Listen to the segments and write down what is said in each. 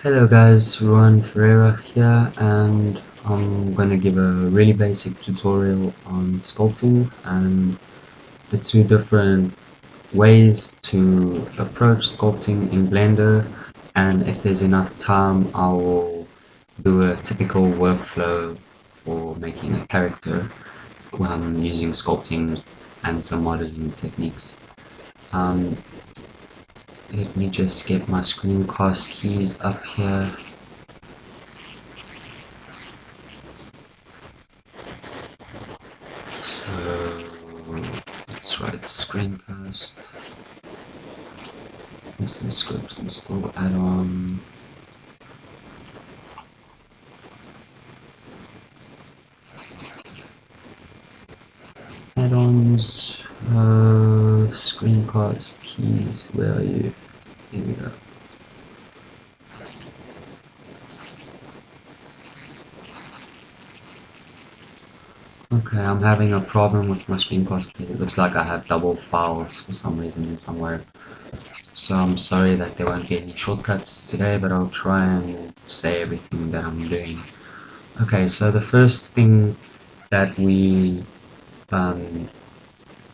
Hello guys, Ruan Ferreira here, and I'm gonna give a really basic tutorial on sculpting and the two different ways to approach sculpting in Blender, and if there's enough time I will do a typical workflow for making a character using sculpting and some modeling techniques. Um, Let me just get my screencast keys up here. So let's write screencast, some scripts, install add-on. Add-ons, screencast keys, where are you? Here we go. Okay, I'm having a problem with my screencast keys. It looks like I have double files for some reason somewhere. So I'm sorry that there won't be any shortcuts today, but I'll try and say everything that I'm doing. Okay, so the first thing that we um,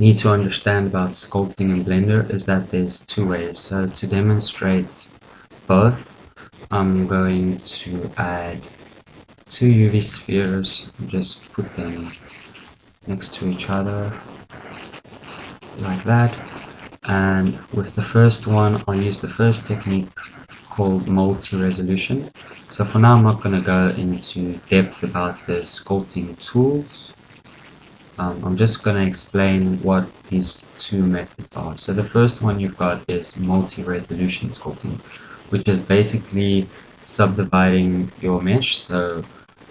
need to understand about sculpting in Blender is that there's two ways. So to demonstrate both, I'm going to add two UV spheres and just put them next to each other like that. And with the first one, I'll use the first technique called multi-resolution. So for now, I'm not going to go into depth about the sculpting tools. I'm just going to explain what these two methods are. So the first one you've got is multi-resolution sculpting, which is basically subdividing your mesh. So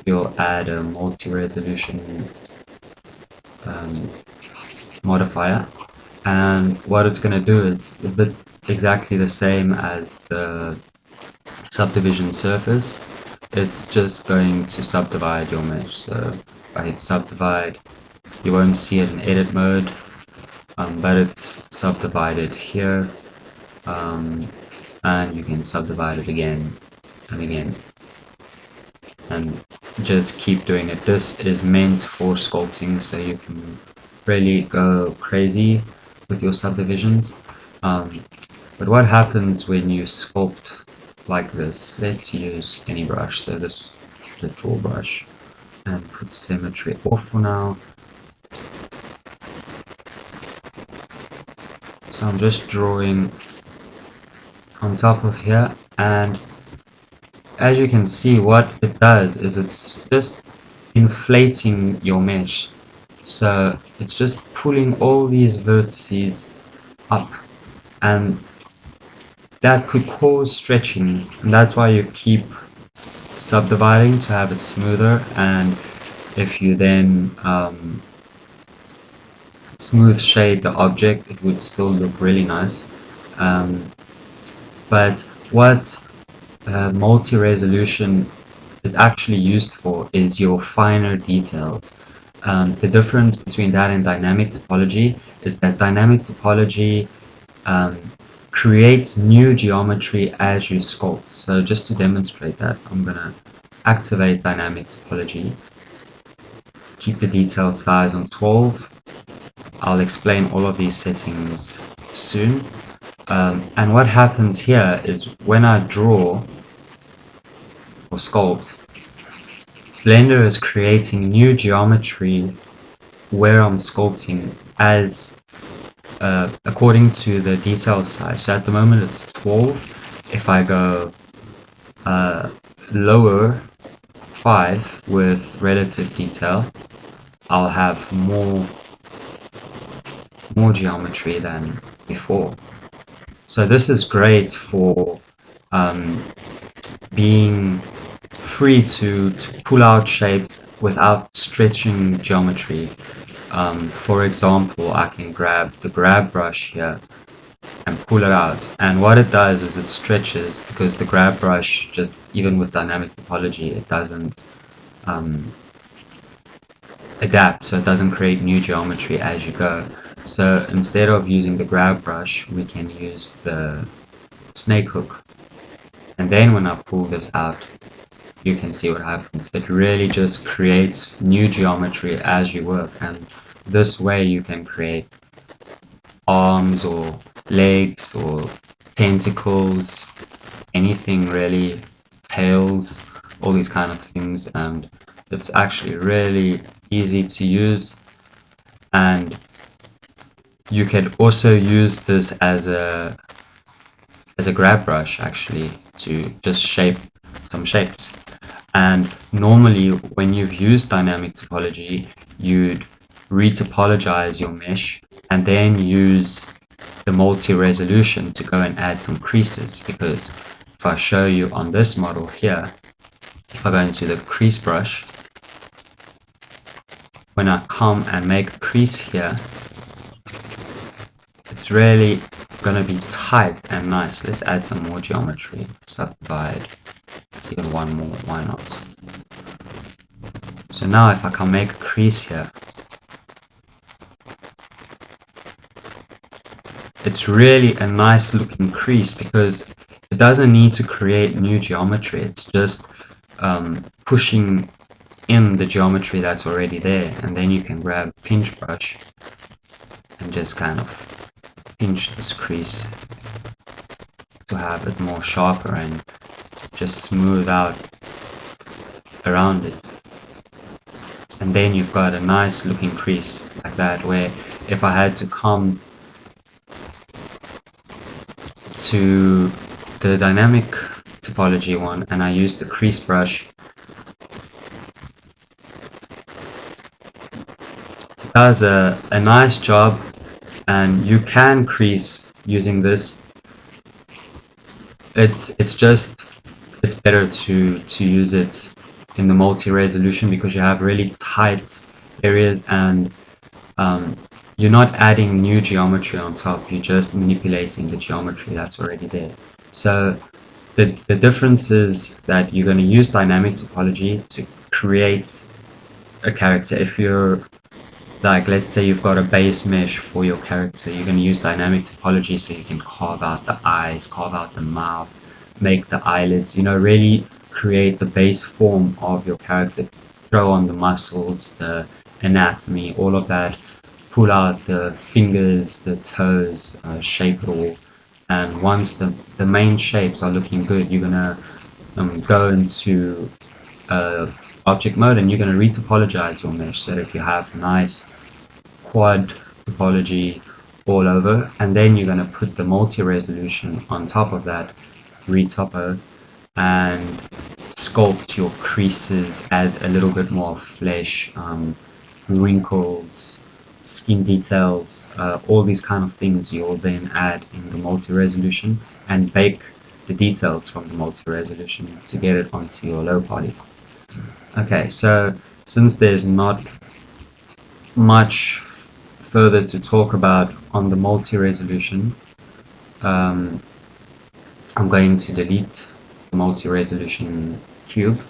you'll add a multi-resolution um, modifier, and what it's going to do, it's a bit exactly the same as the subdivision surface. It's just going to subdivide your mesh. So if I hit subdivide, you won't see it in edit mode, but it's subdivided here, um, and you can subdivide it again and again, and just keep doing it. This is meant for sculpting, so you can really go crazy with your subdivisions. But what happens when you sculpt like this? Let's use any brush, so this is the draw brush, and put symmetry off for now. So I'm just drawing on top of here, and as you can see, what it does is it's just inflating your mesh. So it's just pulling all these vertices up, and that could cause stretching, and that's why you keep subdividing to have it smoother. And if you then smooth shade the object, it would still look really nice. But what multi-resolution is actually used for is your finer details. The difference between that and dynamic topology is that dynamic topology um, creates new geometry as you sculpt. So just to demonstrate that, I'm going to activate dynamic topology, keep the detail size on 12. I'll explain all of these settings soon. And what happens here is when I draw or sculpt, Blender is creating new geometry where I'm sculpting as according to the detail size. So at the moment it's 12. If I go lower 5 with relative detail, I'll have more geometry than before. So this is great for being free to pull out shapes without stretching geometry. For example, I can grab the grab brush here and pull it out, and what it does is it stretches, because the grab brush, just even with dynamic topology, it doesn't adapt, so it doesn't create new geometry as you go. So instead of using the grab brush, we can use the snake hook, And then when I pull this out, you can see what happens. It really just creates new geometry as you work, and this way you can create arms or legs or tentacles, anything really, tails, all these kind of things, and it's actually really easy to use. And you can also use this as a grab brush actually to just shape some shapes. And normally when you've used dynamic topology, you'd retopologize your mesh and then use the multi-resolution to go and add some creases, because if I show you on this model here, if I go into the crease brush, when I come and make a crease here, it's really going to be tight and nice. Let's add some more geometry. Subdivide. Let's even one more. Why not? So now if I can make a crease here, it's really a nice looking crease because it doesn't need to create new geometry. It's just pushing in the geometry that's already there, and then you can grab a pinch brush and just kind of pinch this crease to have it more sharper and just smooth out around it. And then you've got a nice looking crease like that, where if I had to come to the dynamic topology one and I use the crease brush, it does a nice job, and you can crease using this. It's just it's better to use it in the multi-resolution because you have really tight areas, and you're not adding new geometry on top, you're just manipulating the geometry that's already there. So the difference is that you're going to use dynamic topology to create a character. If you're like, let's say you've got a base mesh for your character, you're going to use dynamic topology so you can carve out the eyes, carve out the mouth, make the eyelids, really create the base form of your character, throw on the muscles, the anatomy, all of that, pull out the fingers, the toes, shape it all. And once the main shapes are looking good, you're going to go into object mode, and you're going to retopologize your mesh so that if you have nice quad topology all over, and then you're going to put the multi-resolution on top of that, retopo, and sculpt your creases, add a little bit more flesh, wrinkles, skin details, all these kind of things you'll then add in the multi-resolution and bake the details from the multi-resolution to get it onto your low poly. Okay, so since there's not much further to talk about on the multi-resolution, I'm going to delete the multi-resolution cube,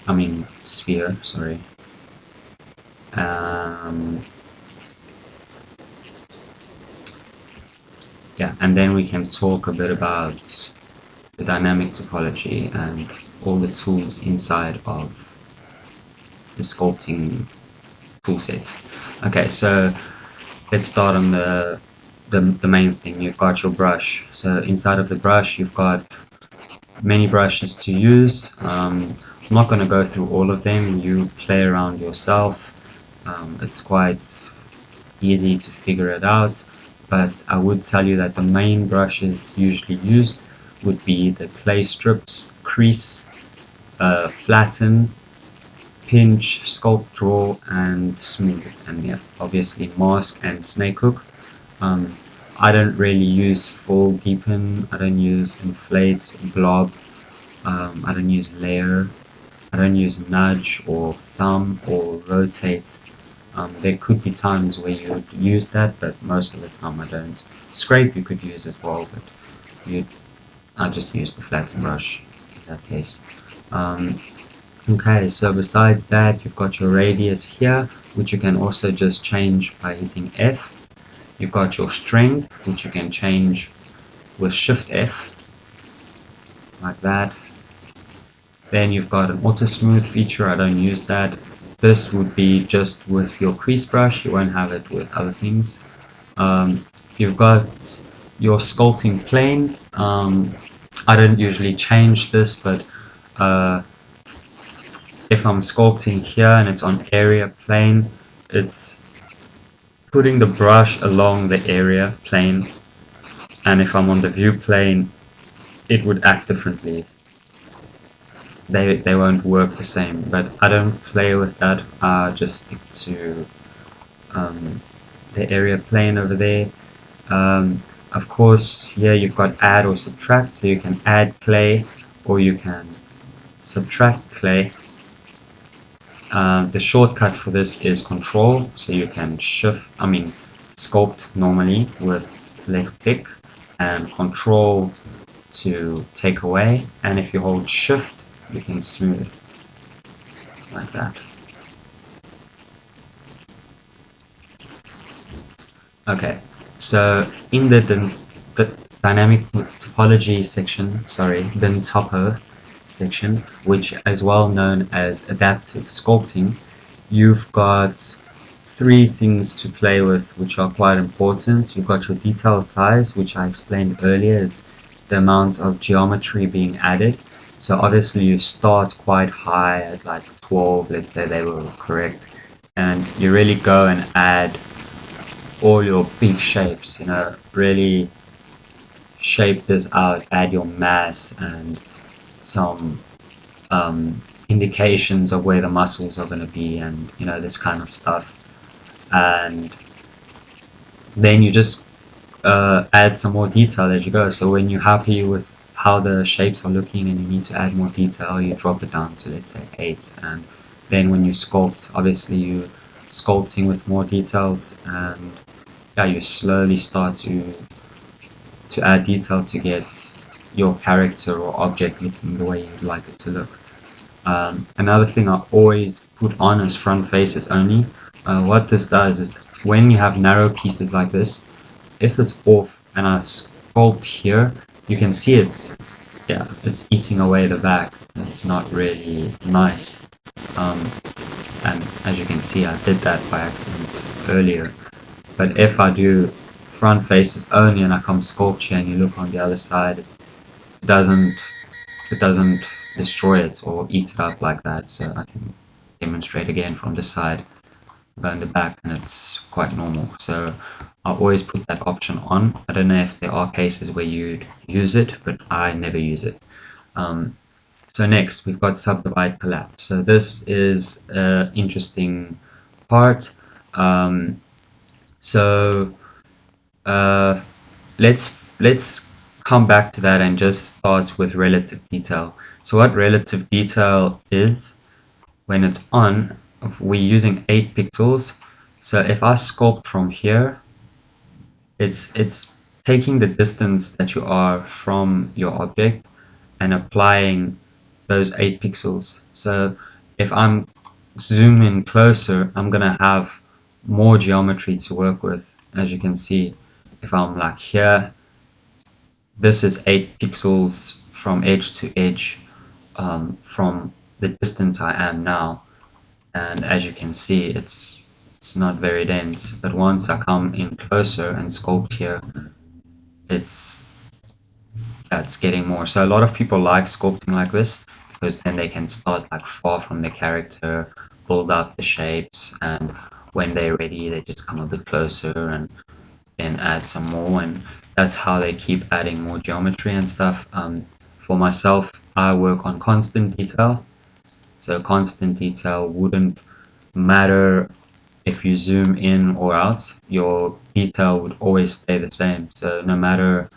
I mean sphere, sorry. Yeah, and then we can talk a bit about the dynamic topology and all the tools inside of the sculpting toolset. Okay, so let's start on the main thing. You've got your brush. So inside of the brush, you've got many brushes to use. I'm not going to go through all of them. You play around yourself. It's quite easy to figure it out, but I would tell you that the main brushes usually used would be the clay strips, crease, flatten, pinch, sculpt, draw, and smooth, and yeah, obviously mask and snake hook. I don't really use full deepen, I don't use inflate, blob, I don't use layer, I don't use nudge or thumb or rotate. There could be times where you would use that, but most of the time I don't. Scrape you could use as well, but I just use the flatten brush in that case. Okay, so besides that, you've got your radius here, which you can also just change by hitting F. You've got your strength, which you can change with Shift F. like that. Then you've got an auto smooth feature. I don't use that. This would be just with your crease brush. You won't have it with other things. Um, you've got your sculpting plane. I don't usually change this, but uh, if I'm sculpting here and it's on area plane, it's putting the brush along the area plane, and if I'm on the view plane, it would act differently. They won't work the same, but I don't play with that. I just stick to um, the area plane over there. Of course, here you've got add or subtract, so you can add clay or you can subtract clay. The shortcut for this is control, so you can sculpt normally with left click and control to take away, and if you hold shift, you can smooth like that. Okay, so in the dynamic topology section, the topo section, which is well known as adaptive sculpting, you've got three things to play with which are quite important. You've got your detail size, which I explained earlier, is the amount of geometry being added. So obviously you start quite high at like 12, let's say they were correct, and you really go and add all your big shapes, really shape this out, add your mass and some indications of where the muscles are going to be, and this kind of stuff. And then you just add some more detail as you go. So when you're happy with how the shapes are looking and you need to add more detail, you drop it down to, let's say, 8. And then when you sculpt, obviously you sculpting with more details, and yeah, you slowly start to add detail to get your character or object looking the way you'd like it to look. Another thing I always put on is front faces only. What this does is when you have narrow pieces like this, if it's off and I sculpt here, you can see it's eating away the back. It's not really nice. Um, and as you can see, I did that by accident earlier. But if I do front faces only and I come sculpture and you look on the other side, doesn't it doesn't destroy it or eat it up like that. So I can demonstrate again from the side, go in the back, and it's quite normal. So I always put that option on. I don't know if there are cases where you'd use it, but I never use it. So next we've got subdivide collapse. So this is an interesting part. So uh, let's come back to that and just start with relative detail. So what relative detail is, when it's on, we're using 8 pixels. So if I sculpt from here, it's taking the distance that you are from your object and applying those 8 pixels. So if I'm zoom in closer, I'm gonna have more geometry to work with. As you can see, if I'm like here, this is 8 pixels from edge to edge, from the distance I am now. And as you can see, it's not very dense, but once I come in closer and sculpt here, it's it's getting more. So a lot of people like sculpting like this because then they can start like far from the character, build up the shapes, and when they're ready they just come a bit closer and then add some more, and that's how they keep adding more geometry and stuff. For myself, I work on constant detail, so constant detail wouldn't matter if you zoom in or out, your detail would always stay the same. So no matter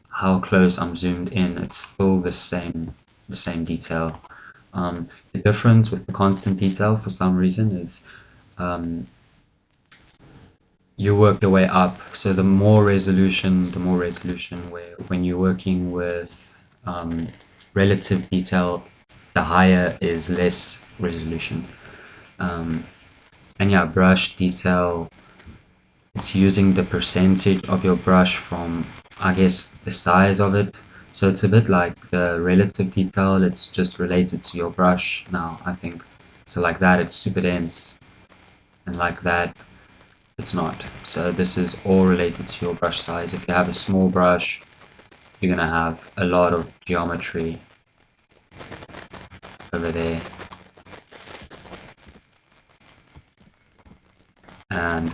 how close I'm zoomed in, it's still the same detail. The difference with the constant detail for some reason is you work your way up. So the more resolution where when you're working with relative detail, the higher is less resolution. And yeah, brush detail, it's using the percentage of your brush from, I guess, the size of it. So it's a bit like the relative detail, it's just related to your brush now, I think. So like that, it's super dense, and like that, it's not. So this is all related to your brush size. If you have a small brush, you're gonna have a lot of geometry over there. And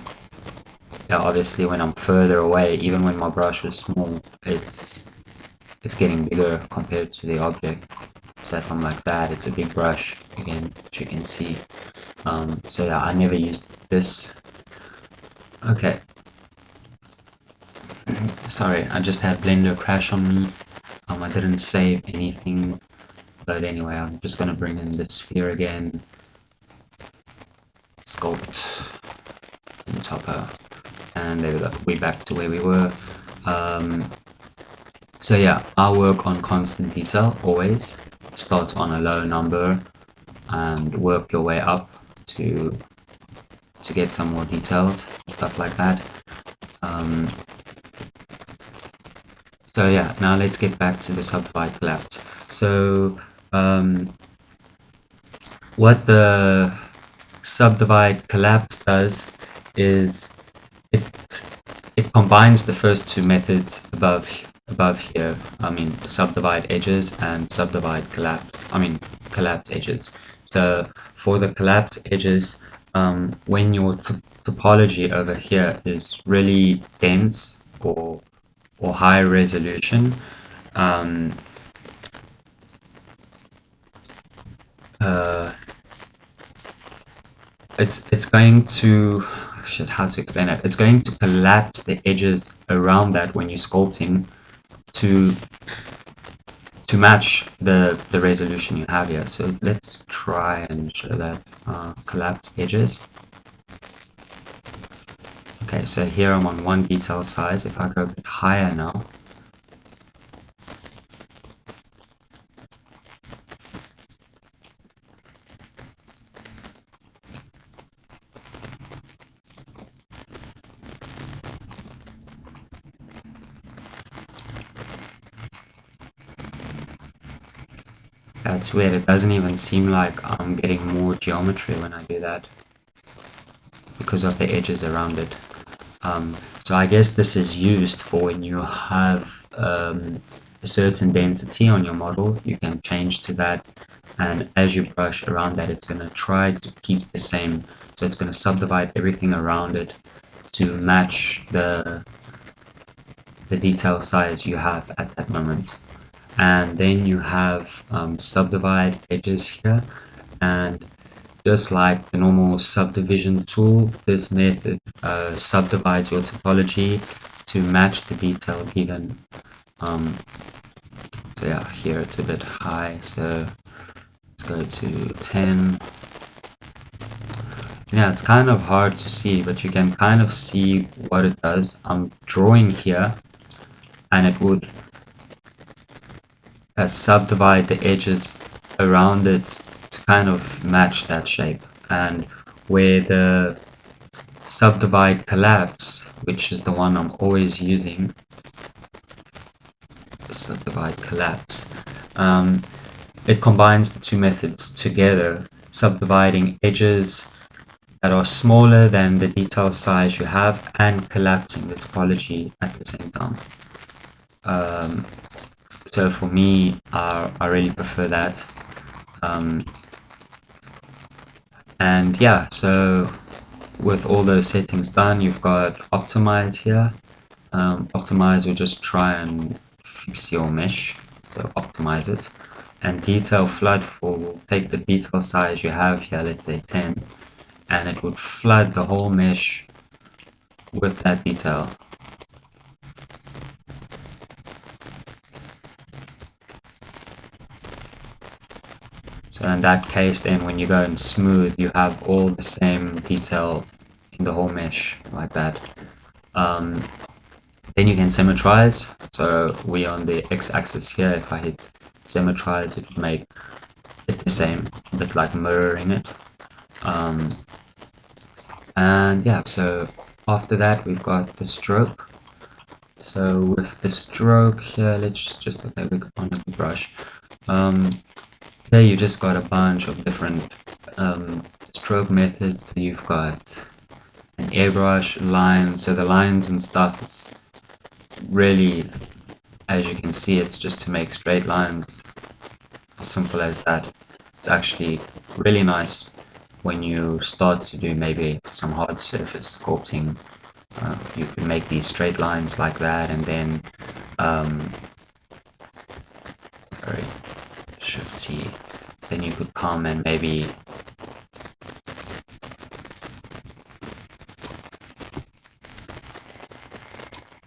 yeah, obviously when I'm further away, even when my brush was small, it's getting bigger compared to the object. So if I'm like that, it's a big brush again, as you can see. So yeah, I never used this. Okay, sorry, I just had Blender crash on me. I didn't save anything, but anyway, I'm just gonna bring in the sphere again, sculpt, and topper, and there we go. We're back to where we were. Um, so yeah, I work on constant detail always. Start on a low number and work your way up to get some more details, stuff like that. Um, so yeah, now let's get back to the subdivide collapse. So what the subdivide collapse does is it it combines the first two methods above here. I mean subdivide edges and subdivide collapse. I mean collapse edges. So for the collapse edges, when your topology over here is really dense or high resolution, um, uh, it's going to shit, how to explain it? It's going to collapse the edges around that when you're sculpting to match the resolution you have here. So let's try and show that collapsed edges. Okay, so here I'm on one detail size. If I go a bit higher now, that's weird. It doesn't even seem like I'm getting more geometry when I do that because of the edges around it. So I guess this is used for when you have a certain density on your model, you can change to that, and as you brush around that, it's going to try to keep the same. So it's going to subdivide everything around it to match the detail size you have at that moment. And then you have subdivide edges here, and just like the normal subdivision tool, this method subdivides your topology to match the detail given. So yeah, here it's a bit high, so let's go to 10. Yeah, it's kind of hard to see, but you can kind of see what it does. I'm drawing here, and it would subdivide the edges around it to kind of match that shape. And where the subdivide collapse, which is the one I'm always using, subdivide collapse, it combines the two methods together, subdividing edges that are smaller than the detail size you have and collapsing the topology at the same time. So for me, I really prefer that. And yeah, so with all those settings done, you've got optimize here. Optimize will just try and fix your mesh, so optimize it. And detail flood will take the detail size you have here, let's say 10, and it would flood the whole mesh with that detail. So in that case, then when you go and smooth, you have all the same detail in the whole mesh like that. Then you can symmetrize. So we on the x-axis here, if I hit symmetrize, it would make it the same, a bit like mirroring it. And yeah, so after that we've got the stroke. So with the stroke here, let's just, okay, we on the brush. Here you just got a bunch of different stroke methods. So you've got an airbrush, line, so the lines and stuff, it's really, as you can see, it's just to make straight lines, as simple as that. It's actually really nice when you start to do maybe some hard surface sculpting. You can make these straight lines like that, and then sorry, Shift T, then you could come and maybe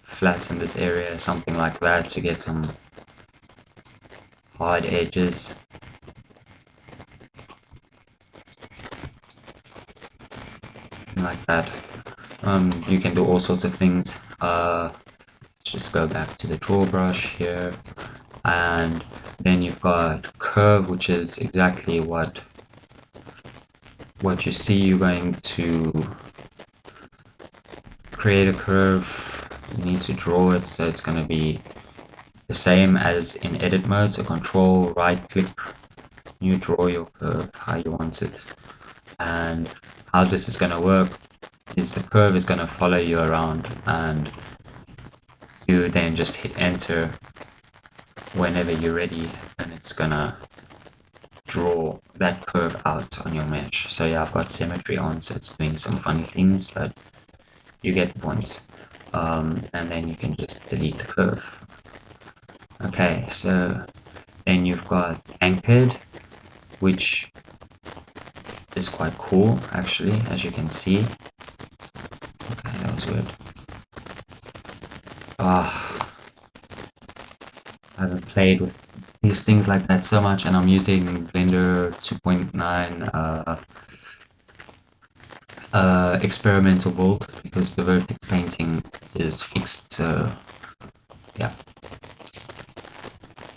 flatten this area, something like that, to get some hard edges. Like that. You can do all sorts of things. Just go back to the draw brush here, and then you've got curve, which is exactly what you see. You're going to create a curve. You need to draw it, so it's going to be the same as in edit mode. So control right click, you draw your curve how you want it. And how this is going to work is the curve is going to follow you around, and you then just hit enter whenever you're ready, and it's gonna draw that curve out on your mesh. So yeah, I've got symmetry on, so it's doing some funny things, but you get the point. And then you can just delete the curve. Okay, so then you've got anchored, which is quite cool actually, as you can see. Okay, that was weird. I haven't played with these things like that so much, and I'm using Blender 2.9 experimental build because the vertex painting is fixed, so yeah,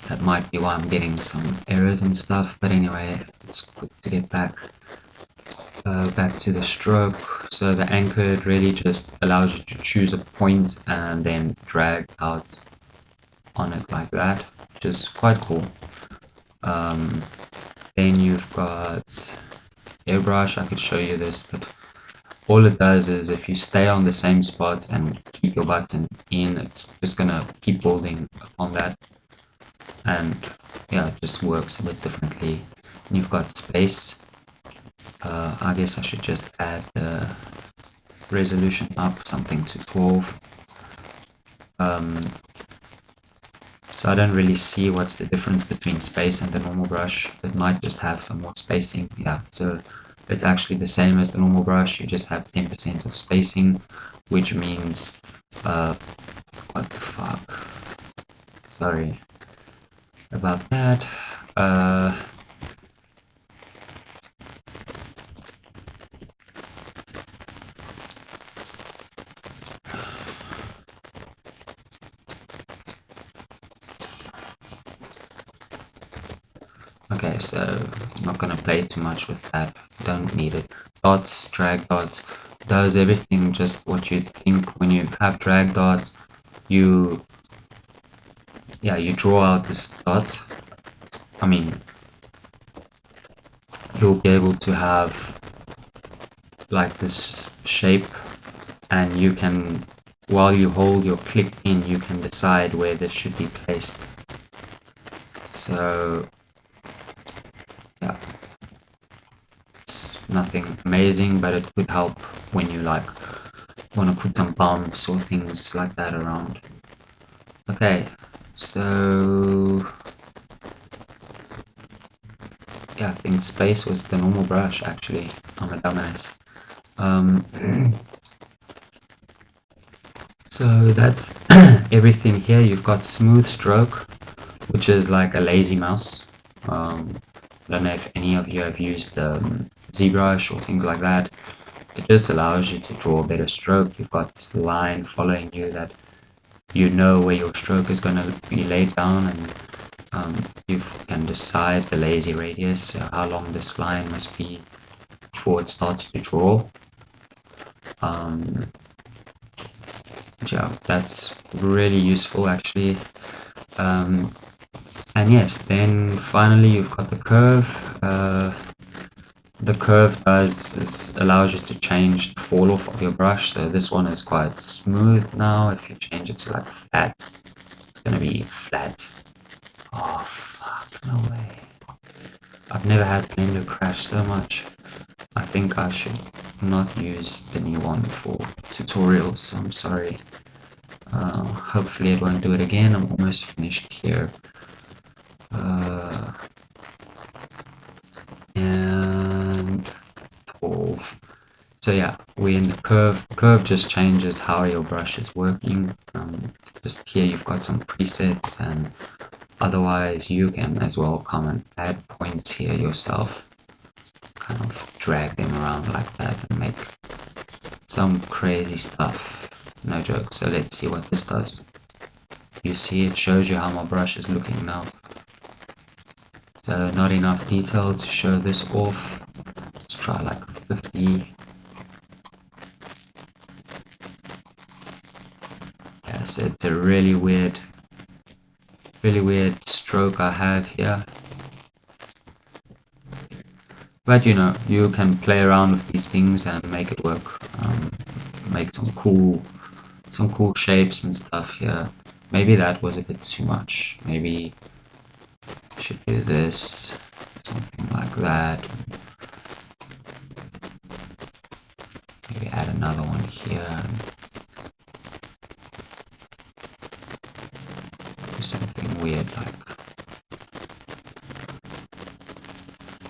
that might be why I'm getting some errors and stuff. But anyway, it's good to get back to the stroke. So the anchored really just allows you to choose a point and then drag out on it like that, which is quite cool. Then you've got airbrush. I could show you this, but all it does is if you stay on the same spot and keep your button in, it's just gonna keep building on that, and yeah, it just works a bit differently. And you've got space. I guess I should just add the resolution up something to 12. So I don't really see what's the difference between space and the normal brush. It might just have some more spacing. Yeah, so it's actually the same as the normal brush. You just have 10% of spacing, which means what the fuck? Sorry about that. Okay, so I'm not gonna play too much with that. Don't need it. Dots, drag dots, does everything just what you think. When you have drag dots, you draw out this dot. I mean, you'll be able to have like this shape, and you can, while you hold your click in, you can decide where this should be placed. So yeah, it's nothing amazing, but it could help when you like want to put some bumps or things like that around. Okay, so yeah, I think space was the normal brush actually. I'm a dumbass. So that's everything here. You've got smooth stroke, which is like a lazy mouse. I don't know if any of you have used ZBrush or things like that. It just allows you to draw a better stroke. You've got this line following you that you know where your stroke is going to be laid down, and you can decide the lazy radius, so how long this line must be before it starts to draw. Yeah, that's really useful actually. And yes, then finally you've got the curve. The curve allows you to change the fall off of your brush. So this one is quite smooth now. If you change it to like flat, it's gonna be flat. Oh fuck, no way. I've never had Blender crash so much. I think I should not use the new one for tutorials, so I'm sorry. Hopefully it won't do it again. I'm almost finished here. And 12. So yeah, we're in the curve. Curve just changes how your brush is working. Just here you've got some presets, and otherwise you can as well come and add points here yourself. Kind of drag them around like that and make some crazy stuff. No joke. So let's see what this does. You see, it shows you how my brush is looking now. So not enough detail to show this off. Let's try like 50. Yeah, so it's a really weird stroke I have here. But you know, you can play around with these things and make it work. Make some cool shapes and stuff here. Maybe that was a bit too much. Maybe I should do this, something like that. Maybe add another one here. Do something weird like.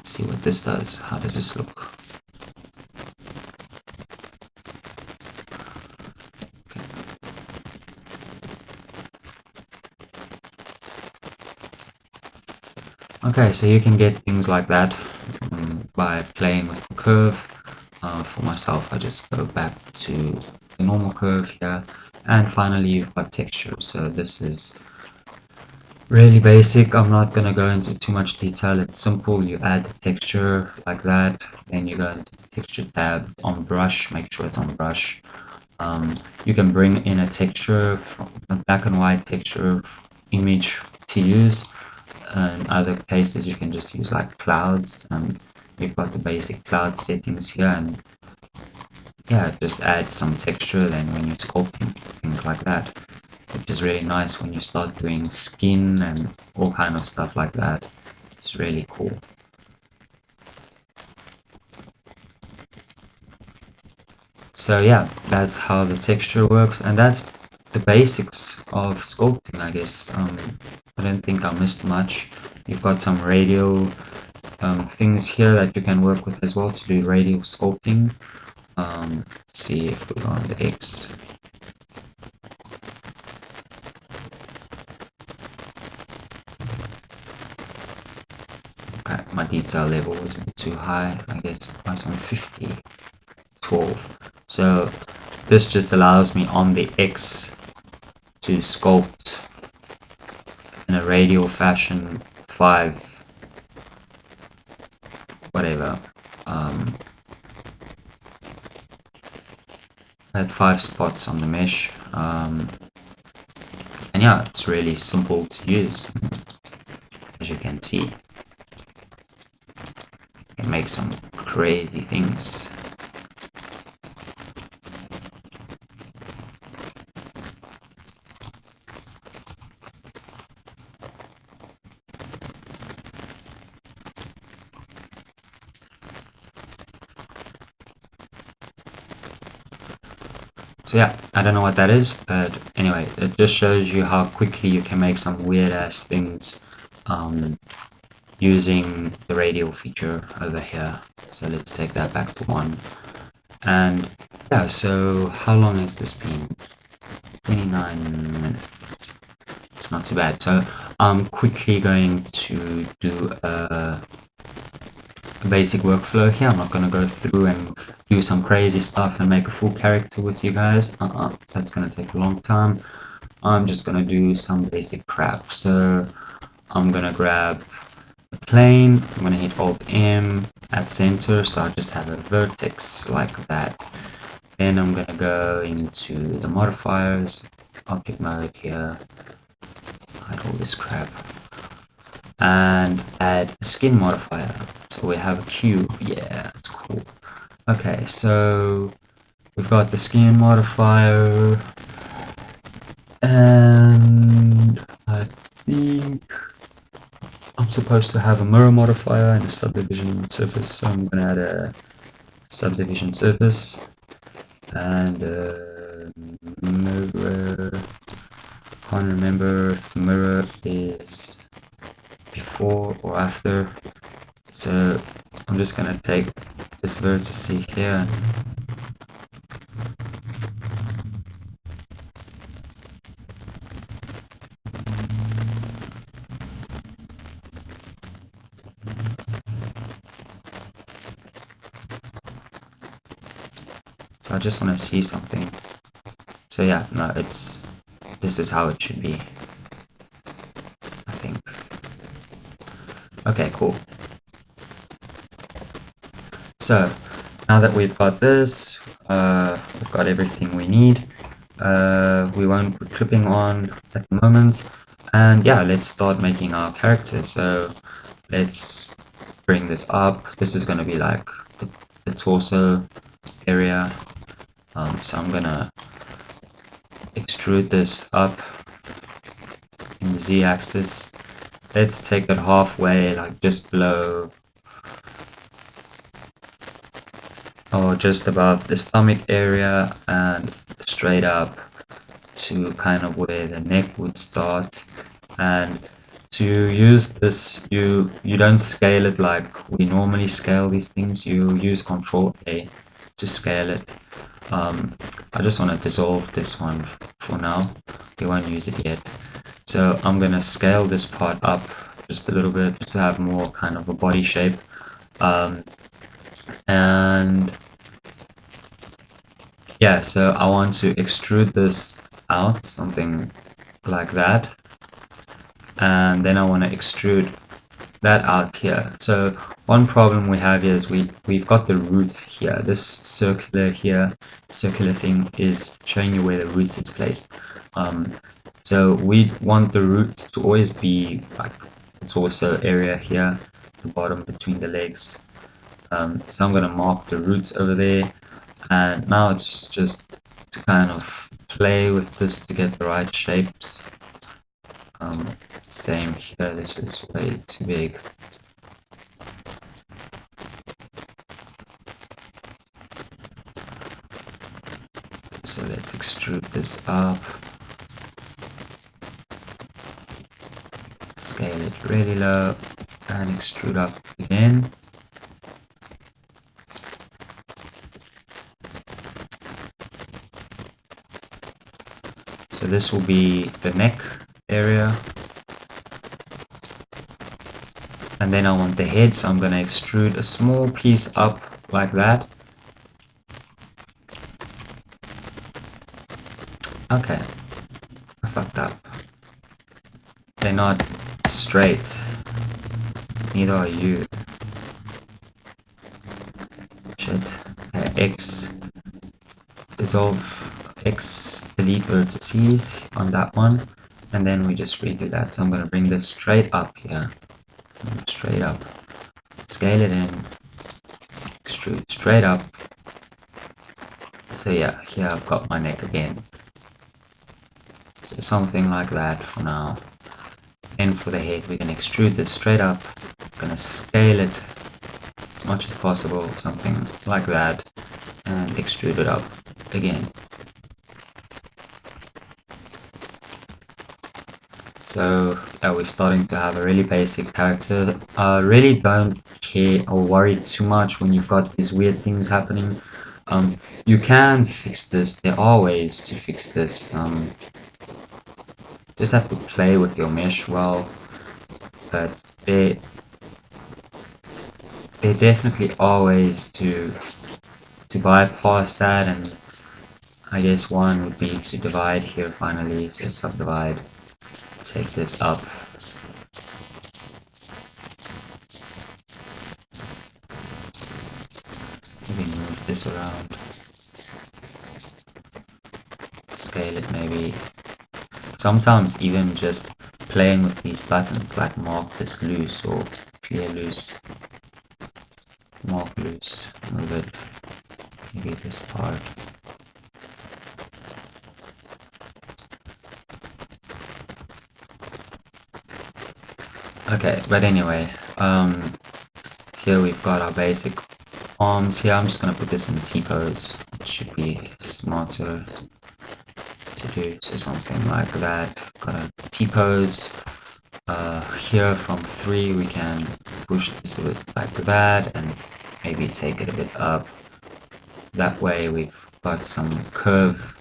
See what this does. How does this look? Okay, so you can get things like that by playing with the curve. For myself, I just go back to the normal curve here, and finally you've got texture. So this is really basic. I'm not going to go into too much detail. It's simple. You add the texture like that, then you go into the texture tab on brush, make sure it's on brush. You can bring in a texture, a black and white texture image to use. In other cases you can just use like clouds, and you've got the basic cloud settings here, and yeah, just add some texture then when you're sculpting, things like that, which is really nice when you start doing skin and all kind of stuff like that. It's really cool. So yeah, that's how the texture works, and that's the basics of sculpting, I guess. I don't think I missed much. You've got some radial things here that you can work with as well to do radial sculpting. Let's see if we go on the X. Okay, my detail level was a bit too high. I guess I was on 50, 12. So this just allows me on the X to sculpt in a radial fashion 5 whatever, at 5 spots on the mesh, and yeah, it's really simple to use. As you can see, you can make some crazy things. So yeah, I don't know what that is, but anyway, it just shows you how quickly you can make some weird ass things using the radial feature over here. So let's take that back to 1. And yeah, so how long has this been? 29 minutes. It's not too bad. So I'm quickly going to do a basic workflow here. I'm not going to go through and do some crazy stuff and make a full character with you guys. That's going to take a long time. I'm just going to do some basic crap. So I'm going to grab a plane. I'm going to hit Alt M at center, so I just have a vertex like that. Then I'm going to go into the modifiers, object mode here, hide all this crap, and add a skin modifier. So we have a cube. Yeah, that's cool. Okay, so we've got the skin modifier, and I think I'm supposed to have a mirror modifier and a subdivision surface, so I'm gonna add a subdivision surface and a mirror. Can't remember if mirror is before or after, so I'm just gonna take this vertex here. So I just want to see something. So yeah, no, this is how it should be, I think. Okay, cool. So now that we've got this, we've got everything we need. We won't put clipping on at the moment, and yeah, let's start making our character. So let's bring this up. This is going to be like the torso area. So I'm gonna extrude this up in the z-axis. Let's take it halfway, like just below or just above the stomach area, and straight up to kind of where the neck would start. And to use this, you don't scale it like we normally scale these things. You use Control A to scale it. I just want to dissolve this one for now. We won't use it yet. So I'm gonna scale this part up just a little bit to have more kind of a body shape. And yeah, so I want to extrude this out, something like that. And then I want to extrude that out here. So one problem we have here is we've got the roots here. This circular thing is showing you where the roots is placed. So we want the roots to always be like the torso area here, the bottom between the legs. So I'm going to mark the roots over there, and now it's just to kind of play with this to get the right shapes. Same here, this is way too big. So let's extrude this up, scale it really low, and extrude up again. So this will be the neck area. And then I want the head, so I'm going to extrude a small piece up like that. Okay, I fucked up. They're not straight. Neither are you. Shit. X dissolve, X delete vertices on that one, and then we just redo that. So I'm going to bring this straight up here. Straight up. Scale it in. Extrude straight up. So yeah, here I've got my neck again. So something like that for now. And for the head, we're going to extrude this straight up. Going to scale it as much as possible, something like that, and extrude it up again. So yeah, we're starting to have a really basic character. Really don't care or worry too much when you've got these weird things happening. You can fix this. There are ways to fix this. Just have to play with your mesh well, but there definitely are ways to bypass that, and I guess one would be to divide here finally. So subdivide, take this up. Maybe move this around. Scale it maybe sometimes even just playing with these buttons, like mark this loose or clear loose, mark loose, move it, maybe this part. Okay, but anyway, here we've got our basic arms here. I'm just going to put this in the T-pose. It should be smarter to do, so something like that. Got a T-pose. Here from 3 we can push this a bit like that and maybe take it a bit up. That way we've got some curve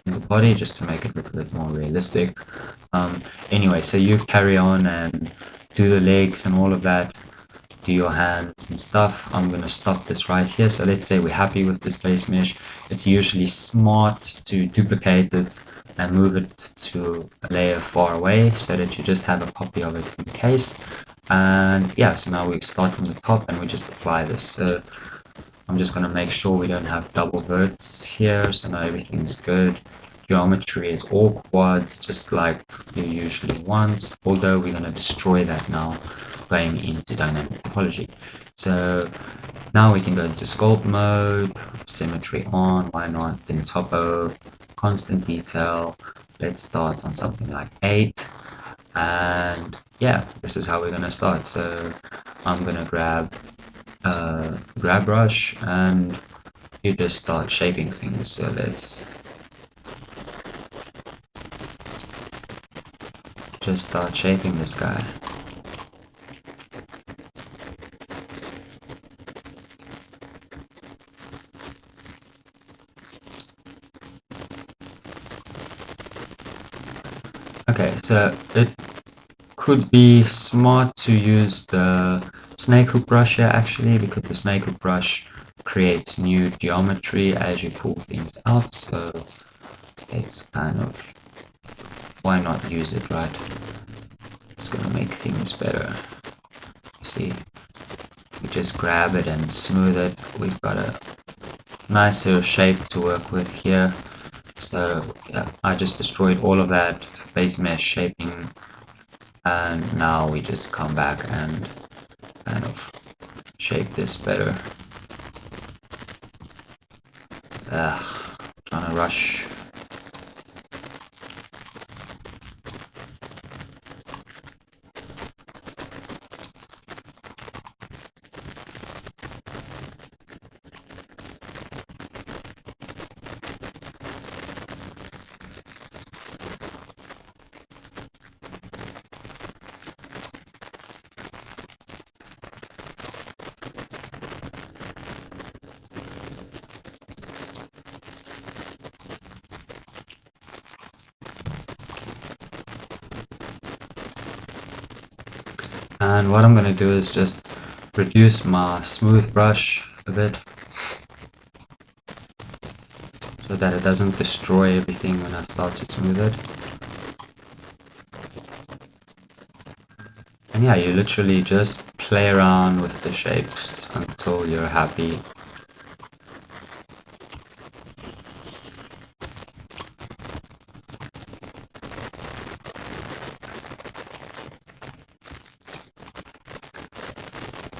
in the body just to make it look a bit more realistic. Anyway, so you carry on and do the legs and all of that, do your hands and stuff. I'm going to stop this right here. So let's say we're happy with this base mesh. It's usually smart to duplicate it and move it to a layer far away so that you just have a copy of it in case. And yeah, so now we start from the top and we just apply this. So I'm just going to make sure we don't have double verts here, so now everything's good. Geometry is all quads, just like you usually want, although we're going to destroy that now going into dynamic topology. So now we can go into sculpt mode, symmetry on, why not, then topo, constant detail. Let's start on something like 8, and yeah, this is how we're going to start. So I'm going to grab brush and you just start shaping things. So let's just start shaping this guy. Okay, so it could be smart to use the snake hook brush here actually, because the snake hook brush creates new geometry as you pull things out, so it's kind of, why not use it, right? It's gonna make things better. See, we just grab it and smooth it. We've got a nicer shape to work with here. So yeah, I just destroyed all of that base mesh shaping, and now we just come back and kind of shape this better. Trying to rush. And what I'm going to do is just reduce my smooth brush a bit so that it doesn't destroy everything when I start to smooth it. And yeah, you literally just play around with the shapes until you're happy.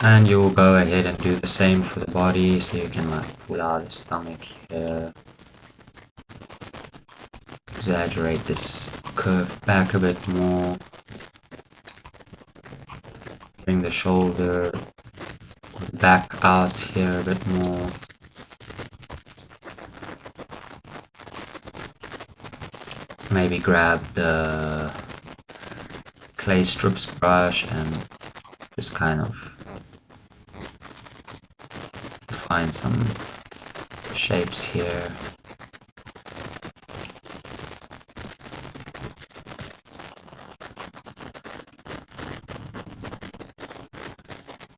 And you'll go ahead and do the same for the body, so you can like pull out the stomach here, exaggerate this curve back a bit more, bring the shoulder back out here a bit more. Maybe grab the clay strips brush and just kind of define some shapes here.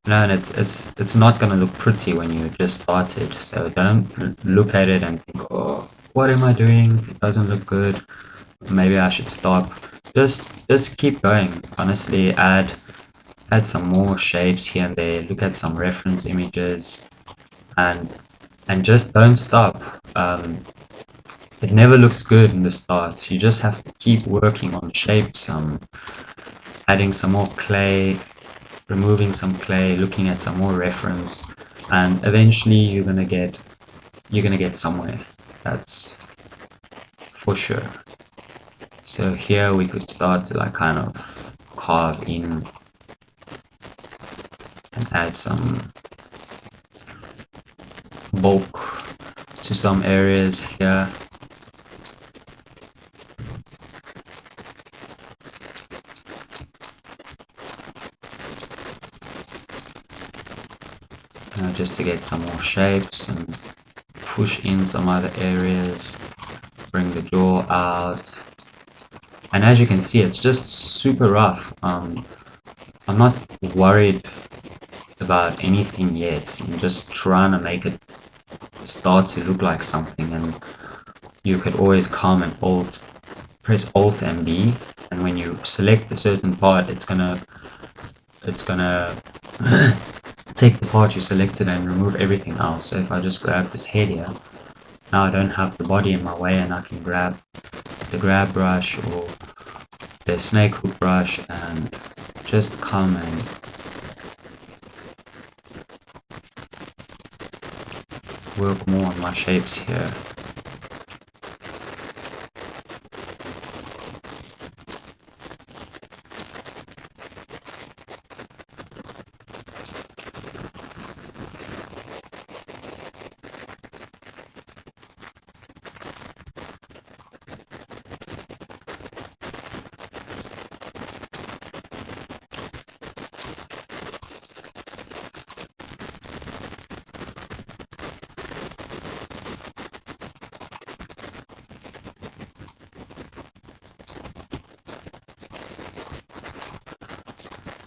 No, and it's not gonna look pretty when you just started, so don't look at it and think, oh, what am I doing? It doesn't look good. Maybe I should stop. Just keep going. Honestly, add some more shapes here and there. Look at some reference images, and just don't stop. it never looks good in the start. You just have to keep working on shapes, adding some more clay, removing some clay, looking at some more reference, and eventually you're gonna get somewhere. That's for sure. So here we could start to like kind of carve in and add some bulk to some areas here. Just to get some more shapes and push in some other areas, bring the jaw out. And as you can see, it's just super rough. I'm not worried about anything yet. I'm just trying to make it start to look like something, and you could always come and press Alt and B, and when you select a certain part, it's gonna take the part you selected and remove everything else. So if I just grab this head here, now I don't have the body in my way, and I can grab the grab brush or the snake hook brush and just come and work more on my shapes here.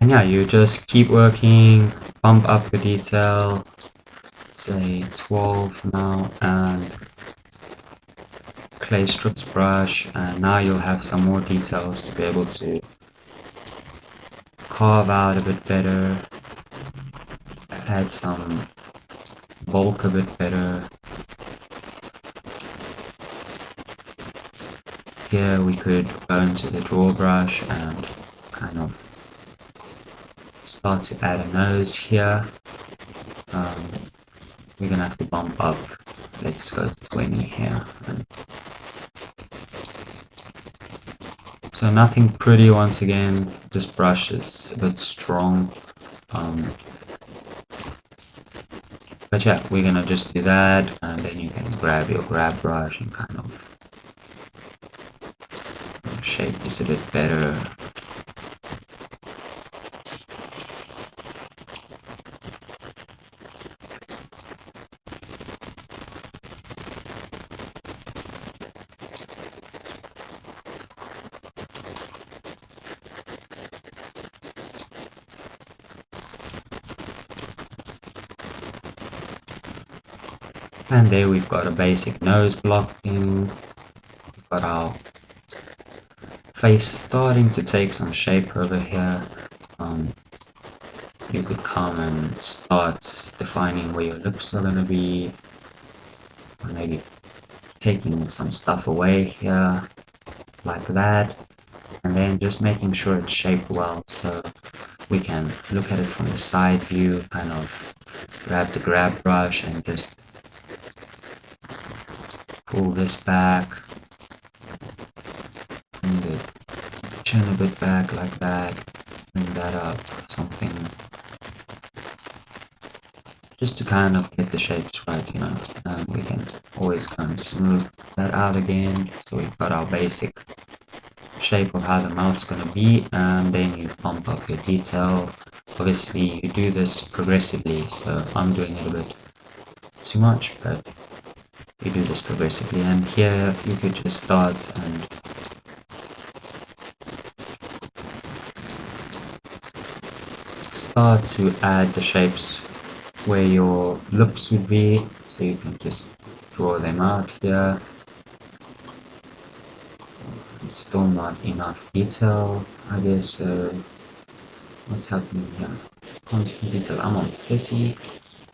And yeah, you just keep working, bump up the detail, say 12 now, and clay strips brush, and now you'll have some more details to be able to carve out a bit better, add some bulk a bit better. Here we could go into the draw brush and kind of start to add a nose here. We're gonna have to bump up. Let's go to 20 here. So nothing pretty once again. This brush is a bit strong. But yeah, we're gonna just do that, and then you can grab your grab brush and kind of shape this a bit better. And there we've got a basic nose blocking. We've got our face starting to take some shape over here. You could come and start defining where your lips are going to be, or maybe taking some stuff away here, like that, and then just making sure it's shaped well so we can look at it from the side view, kind of grab the grab brush and just pull this back, bring the chin a bit back like that, bring that up, something, just to kind of get the shapes right, you know. We can always kind of smooth that out again, so we've got our basic shape of how the mouth's going to be, and then you bump up your detail. Obviously you do this progressively, so I'm doing it a bit too much, but you do this progressively. And here you could just start and to add the shapes where your lips would be, so you can just draw them out here. It's still not enough detail, I guess. So what's happening here? Constant detail. I'm on 30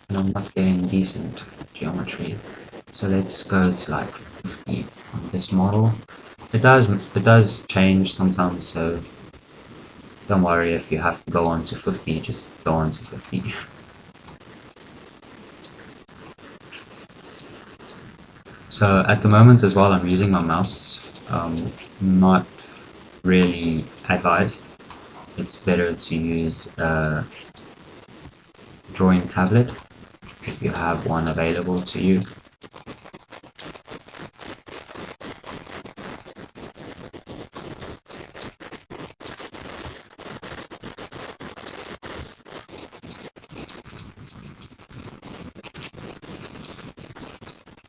and I'm not getting decent geometry. So let's go to like 50. on this model. It does change sometimes, so don't worry if you have to go on to 50, just go on to 50. So at the moment as well, I'm using my mouse. Not really advised. It's better to use a drawing tablet if you have one available to you.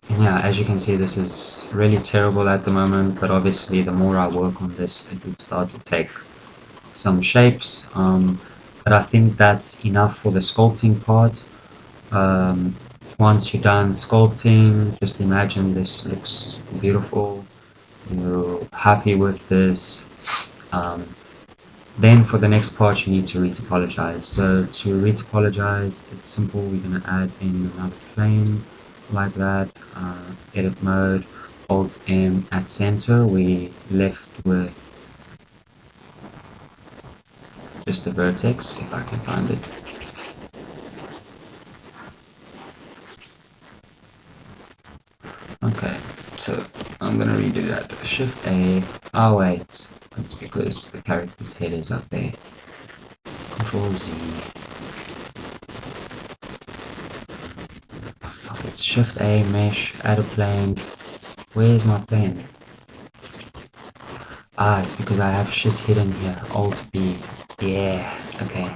And yeah, as you can see, this is really terrible at the moment, but obviously the more I work on this, it would start to take some shapes. But I think that's enough for the sculpting part. Um, Once you're done sculpting, just imagine this looks beautiful. You're happy with this. Um, then for the next part, you need to retopologize. So to retopologize, it's simple. We're going to add in another plane like that. Edit mode, Alt M at center. We left with just a vertex, if I can find it. Okay, so I'm gonna redo that. Shift A. Oh wait, that's because the character's head is up there. Control Z. It's Shift A, mesh, add a plane. Where's my plane? Ah, it's because I have shit hidden here. Alt B. Yeah, okay.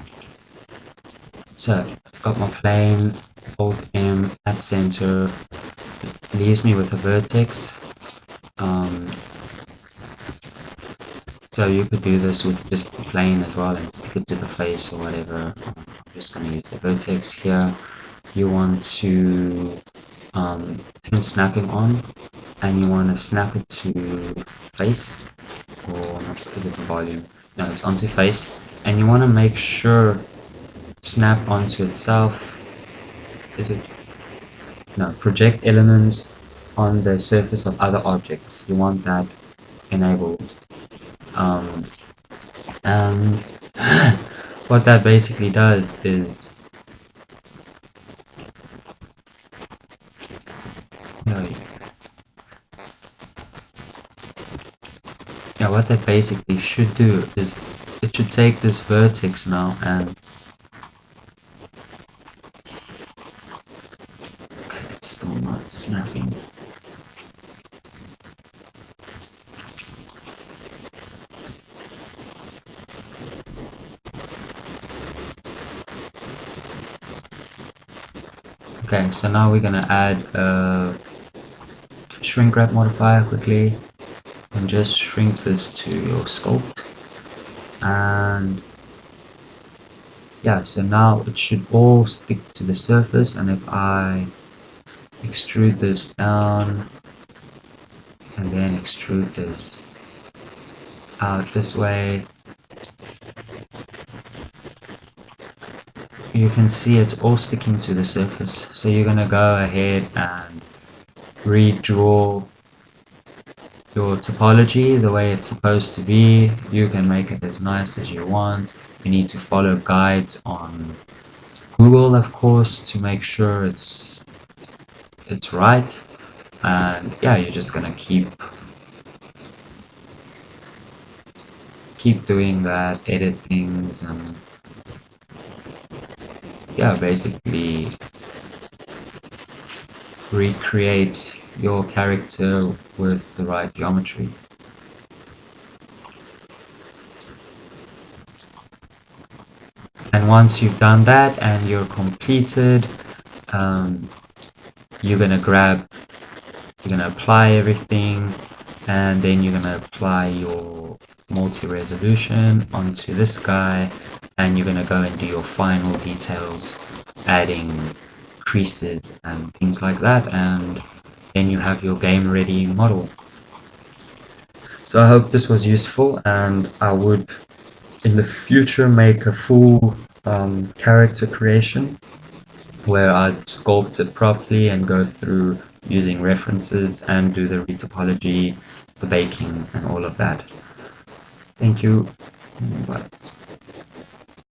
So, got my plane, Alt M at center. Leaves me with a vertex. Um, So you could do this with just the plane as well and stick it to the face or whatever. I'm just going to use the vertex here. You want to turn snapping on, and you want to snap it to face, or not, is it the volume? No, it's onto face, and you want to make sure snap onto itself. Is it? No, project elements on the surface of other objects. You want that enabled. Um, And what that basically does is, no, yeah, what that basically should do is it should take this vertex now and okay, it's still not snapping. Okay, so now we're gonna add a shrink wrap modifier quickly and just shrink this to your sculpt. And yeah, so now it should all stick to the surface, and if I extrude this down and then extrude this out this way, you can see it's all sticking to the surface. So you're going to go ahead and redraw your topology the way it's supposed to be. You can make it as nice as you want. You need to follow guides on Google, of course, to make sure it's right. And yeah, you're just gonna keep doing that, edit things, and yeah, basically recreate your character with the right geometry. And once you've done that and you're completed, um, you're gonna apply everything, and then you're gonna apply your multi-resolution onto this guy, and you're gonna go and do your final details, adding creases and things like that, and then you have your game ready model. So I hope this was useful, and I would in the future make a full character creation where I'd sculpt it properly and go through using references and do the retopology, the baking, and all of that. Thank you. Bye.